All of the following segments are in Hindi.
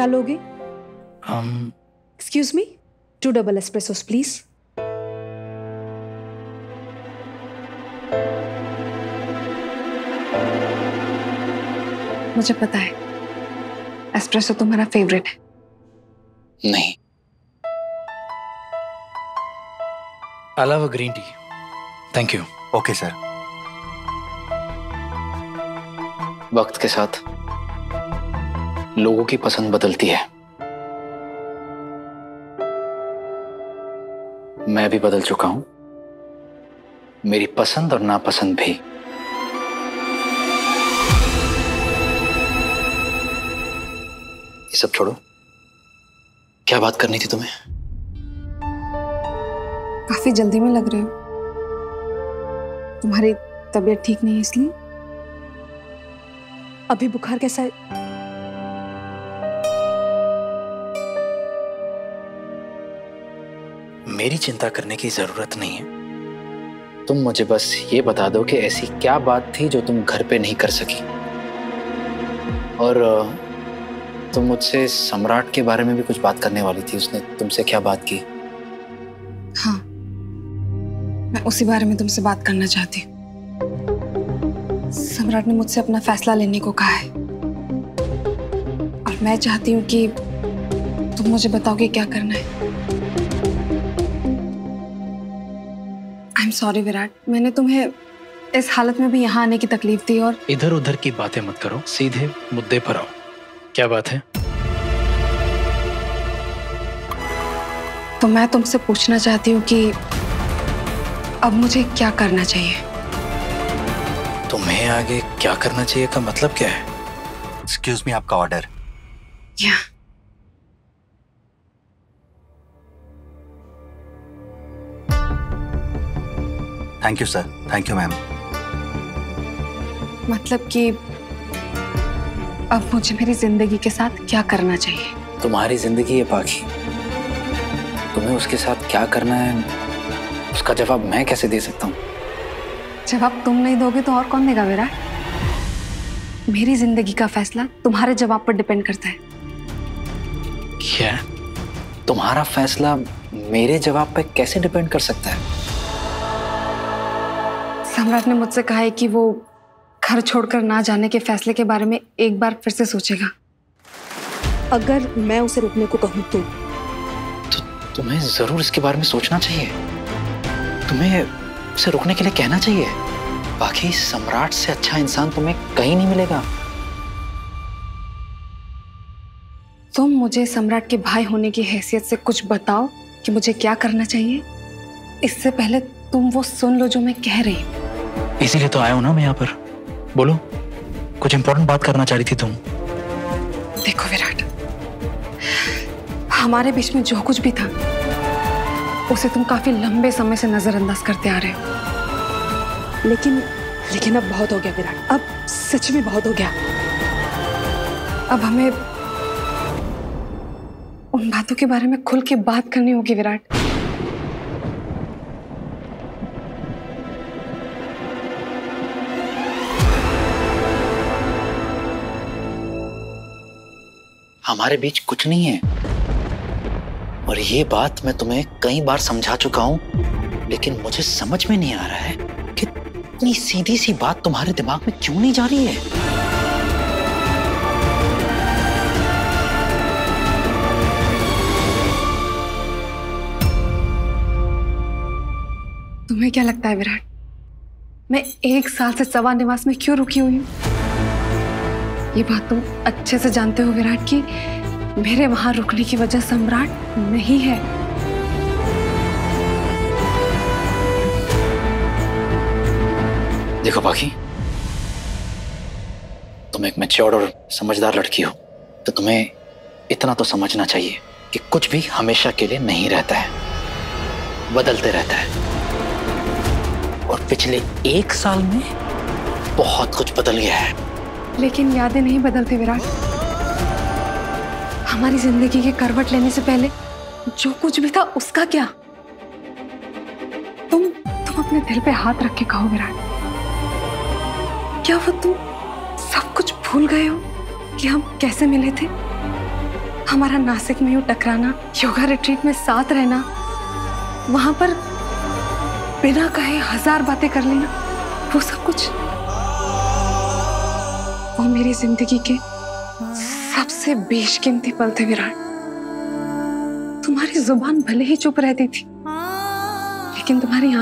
क्या लोगे? Excuse me, 2 double espressos please. मुझे पता है एस्प्रेसो तुम्हारा फेवरेट है। नहीं, I love a green tea. Thank you. Okay sir. वक्त के साथ लोगों की पसंद बदलती है। मैं भी बदल चुका हूं, मेरी पसंद और नापसंद भी। ये सब छोड़ो, क्या बात करनी थी तुम्हें? काफी जल्दी में लग रहे हो। तुम्हारी तबीयत ठीक नहीं है इसलिए? अभी बुखार कैसा है? मेरी चिंता करने की जरूरत नहीं है। तुम मुझे बस ये बता दो कि ऐसी क्या बात थी जो तुम घर पे नहीं कर सकी। और तुम मुझसे सम्राट के बारे में भी कुछ बात करने वाली थी। उसने तुमसे क्या बात की? हाँ, मैं उसी बारे में तुमसे बात करना चाहती हूँ। सम्राट ने मुझसे अपना फैसला लेने को कहा है और मैं चाहती हूँ कि तुम मुझे बताओ कि क्या करना है। आई एम सॉरी विराट, मैंने तुम्हें इस हालत में भी यहाँ आने की तकलीफ दी। और इधर उधर की बातें मत करो, सीधे मुद्दे पर आओ। क्या बात है? तो मैं तुमसे पूछना चाहती हूँ कि अब मुझे क्या करना चाहिए। तुम्हें आगे क्या करना चाहिए का मतलब क्या है? एक्सक्यूज मी, आपका ऑर्डर। या thank you sir. Thank you ma'am. मतलब कि अब मुझे मेरी जिंदगी के साथ क्या करना चाहिए। तुम्हारी जिंदगी है पाखी, तुम्हें उसके साथ क्या करना है उसका जवाब मैं कैसे दे सकता हूँ? जवाब तुम नहीं दोगे तो और कौन देगा विराट? मेरी जिंदगी का फैसला तुम्हारे जवाब पर डिपेंड करता है। क्या? तुम्हारा फैसला मेरे जवाब पर कैसे डिपेंड कर सकता है? सम्राट ने मुझसे कहा है कि वो घर छोड़कर ना जाने के फैसले के बारे में एक बार फिर से सोचेगा। अगर मैं उसे रुकने को कहूँ तो तुम्हें जरूर इसके बारे में सोचना चाहिए। तुम्हें उसे रुकने के लिए कहना चाहिए। बाकी सम्राट से अच्छा इंसान तुम्हें कहीं नहीं मिलेगा। तुम मुझे सम्राट के भाई होने की हैसियत से कुछ बताओ कि मुझे क्या करना चाहिए। इससे पहले तुम वो सुन लो जो मैं कह रही हूँ। इसीलिए तो आया हूं ना मैं यहाँ पर। बोलो, कुछ इंपॉर्टेंट बात करना चाह रही थी तुम। देखो विराट, हमारे बीच में जो कुछ भी था उसे तुम काफी लंबे समय से नजरअंदाज करते आ रहे हो। लेकिन अब बहुत हो गया विराट, अब सच में बहुत हो गया। अब हमें उन बातों के बारे में खुल के बात करनी होगी विराट। हमारे बीच कुछ नहीं है और ये बात मैं तुम्हें कई बार समझा चुका हूं, लेकिन मुझे समझ में नहीं आ रहा है कि इतनी सीधी सी बात तुम्हारे दिमाग में क्यों नहीं जा रही है। तुम्हें क्या लगता है विराट, मैं 1 साल से सवा निवास में क्यों रुकी हुई हूँ? ये बात तुम अच्छे से जानते हो विराट कि मेरे वहां रुकने की वजह सम्राट नहीं है। देखो पाखी, तुम एक मैच्योर और समझदार लड़की हो, तो तुम्हें इतना तो समझना चाहिए कि कुछ भी हमेशा के लिए नहीं रहता है, बदलते रहता है। और पिछले 1 साल में बहुत कुछ बदल गया है। लेकिन यादें नहीं बदलती विराट। हमारी जिंदगी के करवट लेने से पहले जो कुछ भी था उसका क्या? तुम अपने दिल पे हाथ रख के कहो विराट, क्या वो तुम सब कुछ भूल गए हो कि हम कैसे मिले थे? हमारा नासिक में यूं टकराना, योगा रिट्रीट में साथ रहना, वहां पर बिना कहे 1000 बातें कर लेना, वो सब कुछ, वो मेरी जिंदगी के सबसे बेशकीमती पल थे विराट। तुम्हारी जुबान भले ही चुप रहती थी, लेकिन तुम्हारी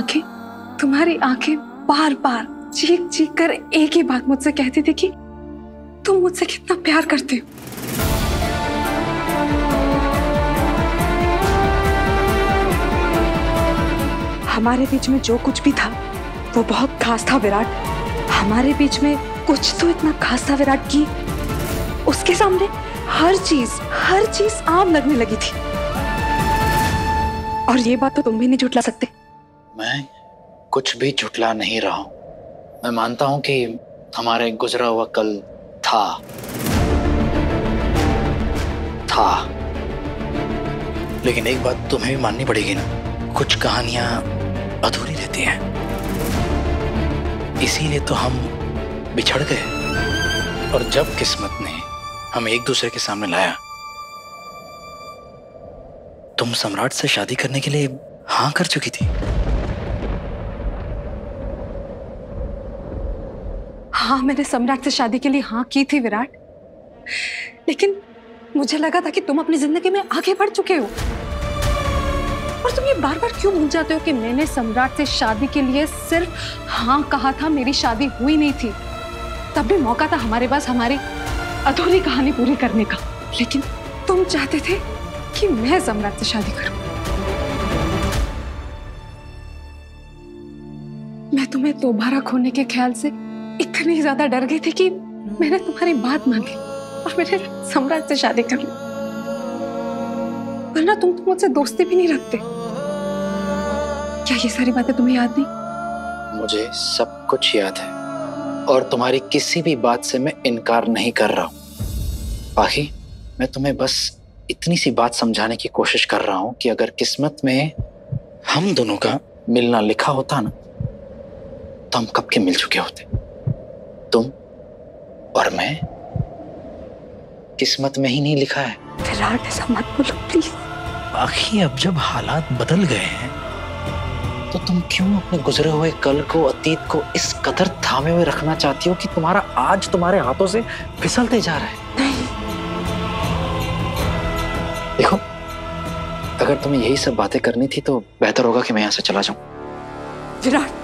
आंखें बार बार चीख चीख कर एक ही बात मुझसे कहती थी कि तुम मुझसे कितना प्यार करते हो। हमारे बीच में जो कुछ भी था वो बहुत खास था विराट। हमारे बीच में कुछ तो इतना खास था विराट की उसके सामने हर चीज आम लगने लगी थी। और ये बात तो तुम भी नहीं झुठला सकते। मैं कुछ भी झुठला नहीं रहा हूं। मैं मानता हूं कि हमारे गुजरा हुआ कल था, लेकिन एक बात तुम्हें भी माननी पड़ेगी ना, कुछ कहानियां अधूरी रहती हैं। इसीलिए तो हम बिछड़ गए। और जब किस्मत ने हमें एक दूसरे के सामने लाया, तुम सम्राट से शादी करने के लिए हाँ कर चुकी थी। हाँ, मैंने सम्राट से शादी के लिए हाँ की थी विराट, लेकिन मुझे लगा था कि तुम अपनी जिंदगी में आगे बढ़ चुके हो। और तुम ये बार बार क्यों भूल जाते हो कि मैंने सम्राट से शादी के लिए सिर्फ हाँ कहा था, मेरी शादी हुई नहीं थी। तब भी मौका था हमारे पास हमारी अधूरी कहानी पूरी करने का, लेकिन तुम चाहते थे कि मैं सम्राट से शादी करूं। मैं तुम्हें दोबारा खोने के ख्याल से इतनी ज्यादा डर गई थी कि मैंने तुम्हारी बात मांगी और मैंने सम्राट से शादी कर ली। वरना तुम तो मुझसे दोस्ती भी नहीं रखते। क्या ये सारी बातें तुम्हें याद नहीं? मुझे सब कुछ याद है और तुम्हारी किसी भी बात से मैं इनकार नहीं कर रहा हूं। बाकी मैं तुम्हें बस इतनी सी बात समझाने की कोशिश कर रहा हूं कि अगर किस्मत में हम दोनों का मिलना लिखा होता ना, तो हम कब के मिल चुके होते। तुम और मैं, किस्मत में ही नहीं लिखा है। विराट ऐसा मत बोलो प्लीज। बाकी अब जब हालात बदल गए हैं, तो तुम क्यों अपने गुजरे हुए कल को, अतीत को इस कदर थामे हुए रखना चाहती हो कि तुम्हारा आज तुम्हारे हाथों से फिसलते जा रहा है? नहीं। देखो, अगर तुम्हें यही सब बातें करनी थी तो बेहतर होगा कि मैं यहां से चला जाऊं। विराट,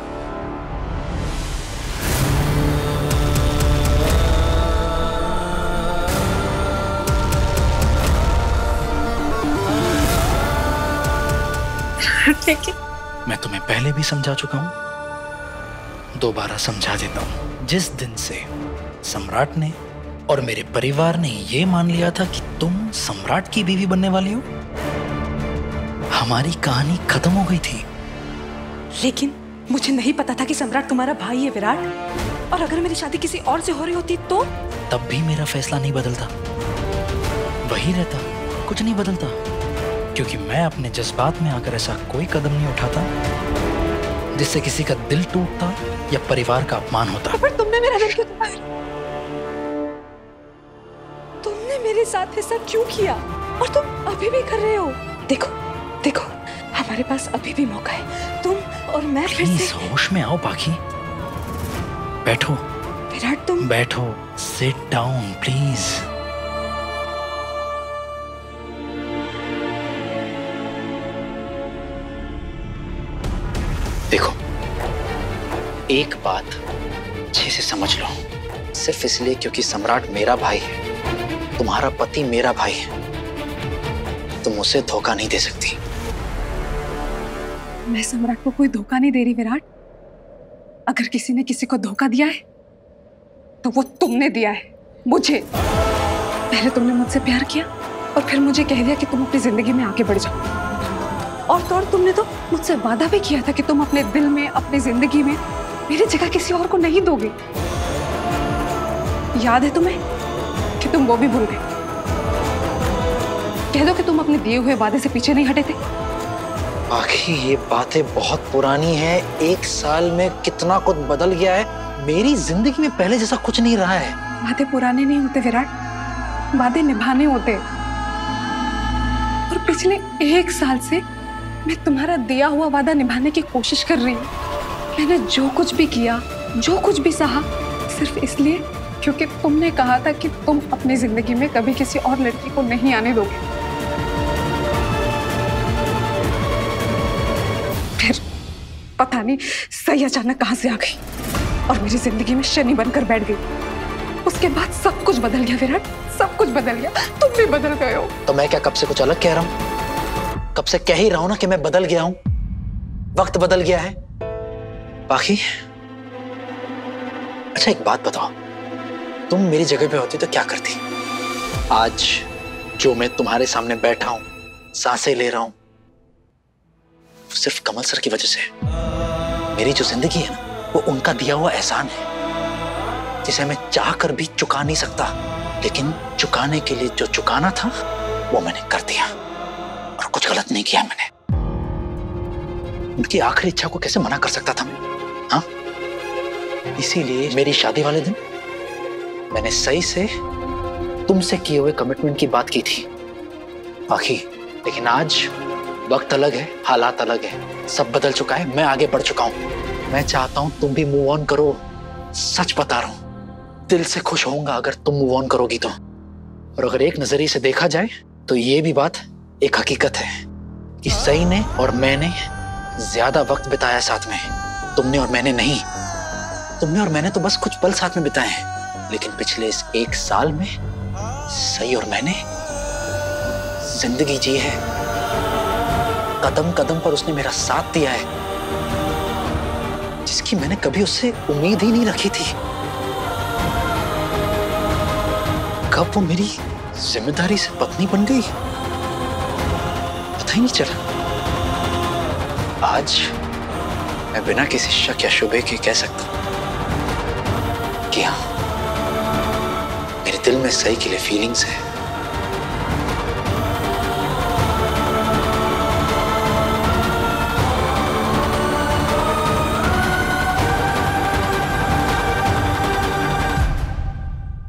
मैं तुम्हें पहले भी समझा चुका हूं, दोबारा समझा देता हूं। जिस दिन से सम्राट ने और मेरे परिवार ने यह मान लिया था कि तुम सम्राट की बीवी बनने वाली हो, हमारी कहानी खत्म हो गई थी। लेकिन मुझे नहीं पता था कि सम्राट तुम्हारा भाई है विराट। और अगर मेरी शादी किसी और से हो रही होती तो? तब भी मेरा फैसला नहीं बदलता, वही रहता, कुछ नहीं बदलता। क्योंकि मैं अपने जज्बात में आकर ऐसा कोई कदम नहीं उठाता जिससे किसी का दिल टूटता या परिवार का अपमान होता। तो फिर तुमने मेरा दिल क्यों तोड़ा? तुमने मेरे साथ ऐसा क्यों किया? और तुम अभी भी कर रहे हो। देखो देखो, हमारे पास अभी भी मौका है, तुम और मैं फिर से। होश में आओ बाकी। बैठो विराट, तुम बैठो, सिट डाउन प्लीज। देखो, एक बात अच्छे से समझ लो, सिर्फ इसलिए क्योंकि सम्राट मेरा भाई है, तुम्हारा पति मेरा भाई है, तुम उसे धोखा नहीं दे सकती। मैं सम्राट को कोई धोखा नहीं दे रही विराट। अगर किसी ने किसी को धोखा दिया है तो वो तुमने दिया है मुझे। पहले तुमने मुझसे प्यार किया और फिर मुझे कह दिया कि तुम अपनी जिंदगी में आगे बढ़ जाओ। और तो और तुमने तो मुझसे वादा भी किया था कि तुम अपने दिल में, अपनी जिंदगी में मेरी जगह किसी और को नहीं दोगे। याद है तुम्हें कि तुम वो भी भूल गए? कह दो कि तुम अपने दिए हुए वादे से पीछे नहीं हटे थे। बाकी ये बातें बहुत पुरानी हैं। 1 साल में कितना कुछ बदल गया है। मेरी जिंदगी में पहले जैसा कुछ नहीं रहा है। वादे पुराने नहीं होते विराट, वादे निभाने होते। और पिछले 1 साल से मैं तुम्हारा दिया हुआ वादा निभाने की कोशिश कर रही हूँ। मैंने जो कुछ भी किया, जो कुछ भी सहा, सिर्फ इसलिए क्योंकि तुमने कहा था कि तुम अपनी जिंदगी में कभी किसी और लड़की को नहीं आने दोगे। फिर पता नहीं सही अचानक कहां से आ गई और मेरी जिंदगी में शनि बनकर बैठ गई। उसके बाद सब कुछ बदल गया विराट, सब कुछ बदल गया। तुम भी बदल गए हो। तो मैं क्या कब से कुछ अलग कह रहा हूं? कब से कह ही रहा हूं ना कि मैं बदल गया हूं, वक्त बदल गया है। बाकी अच्छा एक बात बताओ, तुम मेरी जगह पे होती तो क्या करती? आज जो मैं तुम्हारे सामने बैठा हूं, सांसें ले रहा हूं, सिर्फ कमल सर की वजह से। मेरी जो जिंदगी है ना, वो उनका दिया हुआ एहसान है जिसे मैं चाह कर भी चुका नहीं सकता, लेकिन चुकाने के लिए जो चुकाना था वो मैंने कर दिया और कुछ गलत नहीं किया मैंने। उनकी आखिरी इच्छा को कैसे मना कर सकता था मैं? हाँ, इसीलिए मेरी शादी वाले दिन मैंने सही से तुमसे किए हुए कमिटमेंट की बात की थी। बाकी लेकिन आज वक्त अलग है, हालात अलग है, सब बदल चुका है, मैं आगे बढ़ चुका हूं। मैं चाहता हूं तुम भी मूव ऑन करो। सच बता रहा हूं, दिल से खुश होऊंगा अगर तुम मूव ऑन करोगी तो। और अगर एक नजरिए से देखा जाए तो ये भी बात एक हकीकत है कि सई ने और मैंने ज्यादा वक्त बिताया साथ में, तुमने और मैंने नहीं। तुमने और मैंने तो बस कुछ पल साथ में बिताए हैं, लेकिन पिछले इस 1 साल में सई और मैंने जिंदगी जी है। कदम कदम पर उसने मेरा साथ दिया है, जिसकी मैंने कभी उससे उम्मीद ही नहीं रखी थी। कब वो मेरी जिम्मेदारी से पत्नी बन गई पता ही नहीं चला। आज मैं बिना किसी शक या शुबे के कह सकता हूं कि हाँ, मेरे दिल में सही के लिए फीलिंग्स है।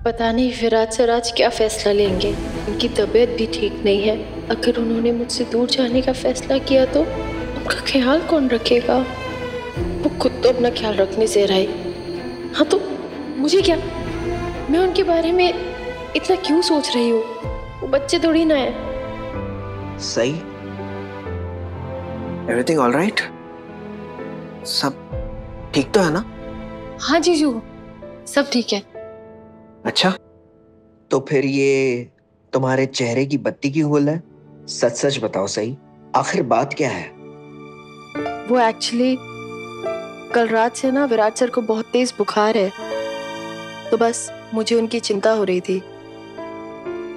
पता नहीं विराट सर आज क्या फैसला लेंगे। उनकी तबीयत भी ठीक नहीं है। अगर उन्होंने मुझसे दूर जाने का फैसला किया तो उनका ख्याल कौन रखेगा? वो खुद तो अपना ख्याल रखने से रहे। हाँ तो मुझे क्या, मैं उनके बारे में इतना क्यों सोच रही हूँ? वो बच्चे थोड़ी ना है। सही, एवरीथिंग ऑल राइट? सब ठीक तो है ना? हाँ जीजू, सब ठीक है। अच्छा, तो फिर ये तुम्हारे चेहरे की बत्ती क्यों गुल है? सच सच बताओ सही, आखिर बात क्या है? वो एक्चुअली कल रात से ना विराट सर को बहुत तेज बुखार है, तो बस मुझे उनकी चिंता हो रही थी।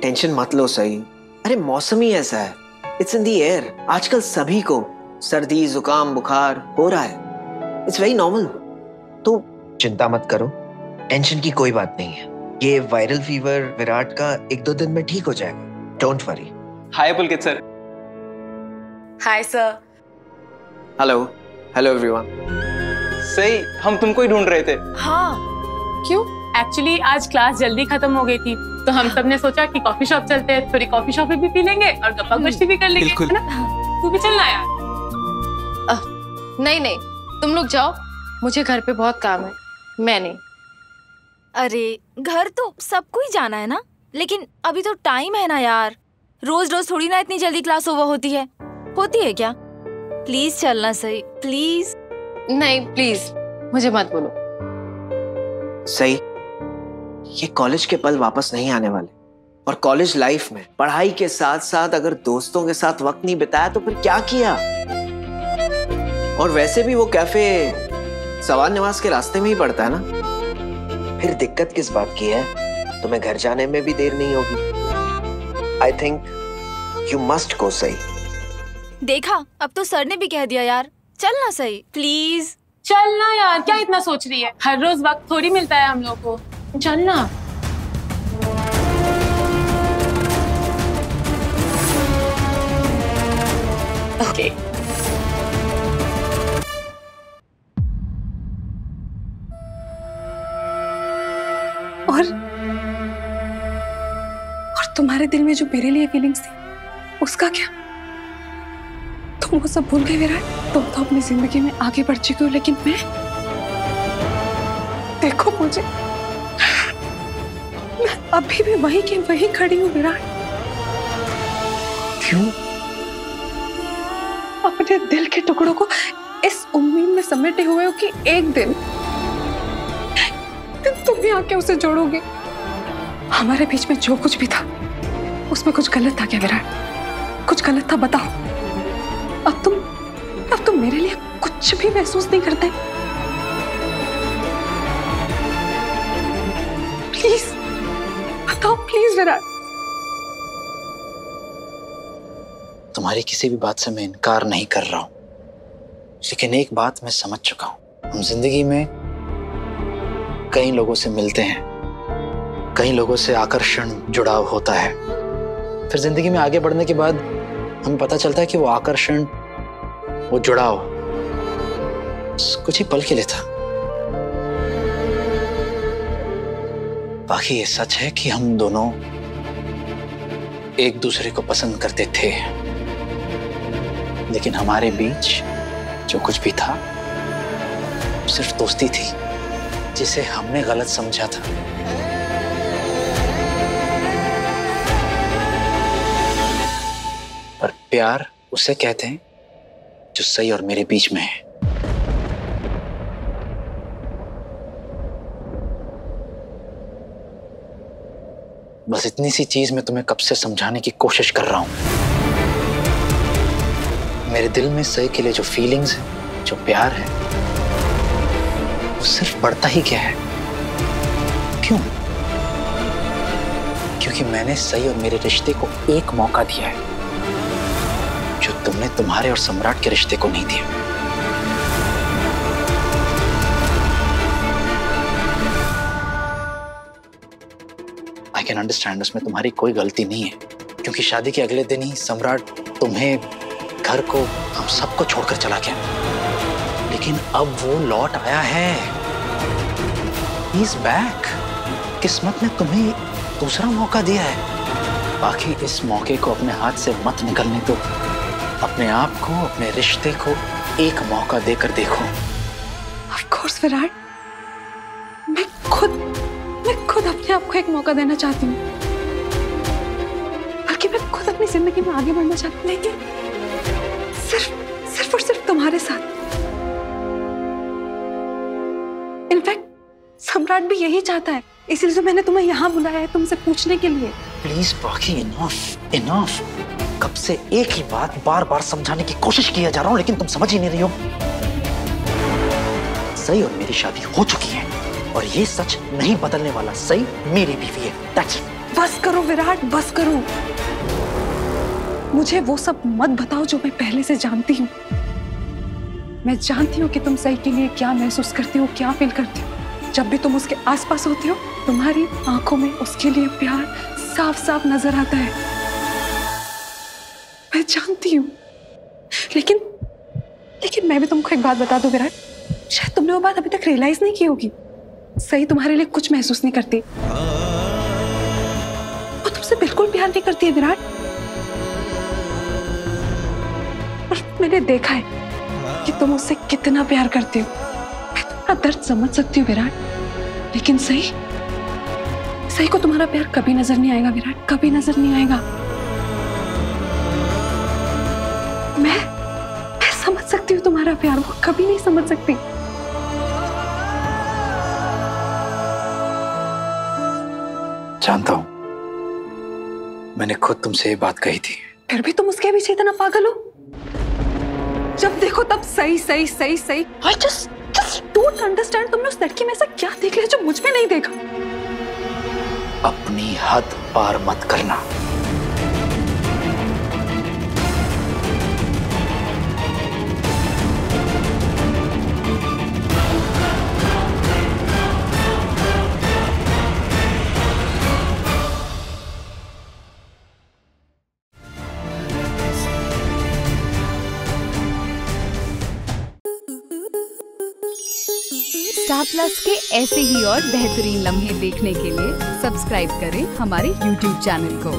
टेंशन मत लो सही, अरे मौसम ही ऐसा है, इट्स इन द एयर। आजकल सभी को सर्दी जुकाम बुखार हो रहा है, इट्स वेरी नॉर्मल। तो चिंता मत करो, टेंशन की कोई बात नहीं है। ये वायरल फीवर विराट का 1-2 दिन में ठीक हो जाएगा, don't worry. Hi Pulkit sir. Hi sir. Hello hello everyone. सही, हम तुमको ही ढूंढ रहे थे। हाँ, क्यों? एक्चुअली आज क्लास जल्दी खत्म हो गई थी, तो हम सब ने सोचा कि कॉफी शॉप चलते हैं, थोड़ी कॉफी शॉप में भी पी लेंगे और गप्पा गोष्ठी भी कर लेंगे, बिल्कुल। है ना? तू भी चलना यार। नहीं नहीं, तुम लोग जाओ, मुझे घर पे बहुत काम है। मैं नहीं। अरे घर तो सबको ही जाना है ना, लेकिन अभी तो टाइम है ना यार। रोज रोज थोड़ी ना इतनी जल्दी क्लास ओवर होती है क्या? प्लीज चलना सही, प्लीज। नहीं प्लीज, मुझे मत बोलो। सही, ये कॉलेज के पल वापस नहीं आने वाले, और कॉलेज लाइफ में पढ़ाई के साथ साथ अगर दोस्तों के साथ वक्त नहीं बिताया तो फिर क्या किया? और वैसे भी वो कैफे सवान निवास के रास्ते में ही पड़ता है ना। फिर दिक्कत किस बात की है? तुम्हें घर जाने में भी देर नहीं होगी। I think you must go सही। देखा, अब तो सर ने भी कह दिया यार, चलना सही, प्लीज। चलना यार, क्या इतना सोच रही है? हर रोज वक्त थोड़ी मिलता है हम लोग को, चलना। ओके। और तुम्हारे दिल में जो मेरे लिए फीलिंग्स थी, वो उसका क्या? तुम वो सब भूल गए विराट। तुम तो अपनी जिंदगी में आगे बढ़ चुके हो, लेकिन मैं, देखो मुझे, मैं अभी भी वहीं की वहीं खड़ी हूँ विराट। क्यों? अपने दिल के टुकड़ों को इस उम्मीद में समेटे हुए हो कि एक दिन तुम भी आके उसे जोड़ोगे। हमारे बीच में जो कुछ भी था उसमें कुछ गलत था क्या विराट? कुछ गलत था? बताओ। अब तुम मेरे लिए कुछ भी महसूस नहीं करते? प्लीज बताओ, प्लीज विराट। तुम्हारी किसी भी बात से मैं इनकार नहीं कर रहा हूं, लेकिन एक बात मैं समझ चुका हूं। हम जिंदगी में कई लोगों से मिलते हैं, कई लोगों से आकर्षण, जुड़ाव होता है। फिर जिंदगी में आगे बढ़ने के बाद हमें पता चलता है कि वो आकर्षण, वो जुड़ाव कुछ ही पल के लिए था। बाकी ये सच है कि हम दोनों एक दूसरे को पसंद करते थे, लेकिन हमारे बीच जो कुछ भी था सिर्फ दोस्ती थी, जिसे हमने गलत समझा था। पर प्यार उसे कहते हैं जो सही और मेरे बीच में है। बस इतनी सी चीज मैं तुम्हें कब से समझाने की कोशिश कर रहा हूं। मेरे दिल में सही के लिए जो फीलिंग्स है, जो प्यार है, वो सिर्फ बढ़ता ही गया है। क्यों? क्योंकि मैंने सही और मेरे रिश्ते को एक मौका दिया है, जो तुमने तुम्हारे और सम्राट के रिश्ते को नहीं दिया। आई कैन अंडरस्टैंड, उसमें तुम्हारी कोई गलती नहीं है, क्योंकि शादी के अगले दिन ही सम्राट तुम्हें, घर को, हम सबको छोड़कर चला गया। लेकिन अब वो लौट आया है। He is back। किस्मत ने तुम्हें दूसरा मौका दिया है। बाकी इस मौके को अपने हाथ से मत निकलने दो। अपने आप को, अपने रिश्ते को एक मौका देकर देखो। Of course विराट, मैं खुद अपने आप को एक मौका देना चाहती हूँ, बल्कि मैं खुद अपनी जिंदगी में आगे बढ़ना चाहती हूँ, लेकिन सिर्फ और सिर्फ तुम्हारे साथ। इनफैक्ट सम्राट भी यही चाहता है, इसीलिए तो मैंने तुम्हें यहाँ बुलाया है, तुमसे पूछने के लिए। प्लीज बाकी इनफ। कब से एक ही बात बार बार समझाने की कोशिश किया जा रहा हूँ, लेकिन तुम समझ ही नहीं रही हो। सही और मेरी शादी हो चुकी है, और ये सच नहीं बदलने वाला। सही मेरी बीवी है। That's it। बस करो विराट, बस करो। मुझे वो सब मत बताओ जो मैं पहले से जानती हूँ। मैं जानती हूँ कि तुम सही के लिए क्या महसूस करती हो, क्या फील करती हो। जब भी तुम उसके आसपास होती हो, तुम्हारी आंखों में उसके लिए प्यार साफ साफ नजर आता है। मैं जानती हूँ, लेकिन मैं भी तुमको एक बात बता दूं विराट, शायद तुमने वो बात अभी तक रियलाइज नहीं की होगी। सही तुम्हारे लिए कुछ महसूस नहीं करती, वो तुमसे बिल्कुल प्यार नहीं करती है विराट। और मैंने देखा है कि तुम उससे कितना प्यार करती हो। मैं तुम्हारा दर्द समझ सकती हूँ विराट, लेकिन सही को तुम्हारा प्यार कभी नजर नहीं आएगा विराट, कभी नजर नहीं आएगा। मैं समझ सकती हूँ तुम्हारा प्यार, वो कभी नहीं समझ सकती। जानता हूं, मैंने खुद तुमसे ये बात कही थी, फिर भी तुम उसके पीछे इतना पागल हो। जब देखो तब सही। I just don't understand, तुमने उस लड़की में ऐसा क्या देख लिया जो मुझ में नहीं देखा? अपनी हद पार मत करना। स्टार प्लस के ऐसे ही और बेहतरीन लम्हे देखने के लिए सब्सक्राइब करें हमारे YouTube चैनल को।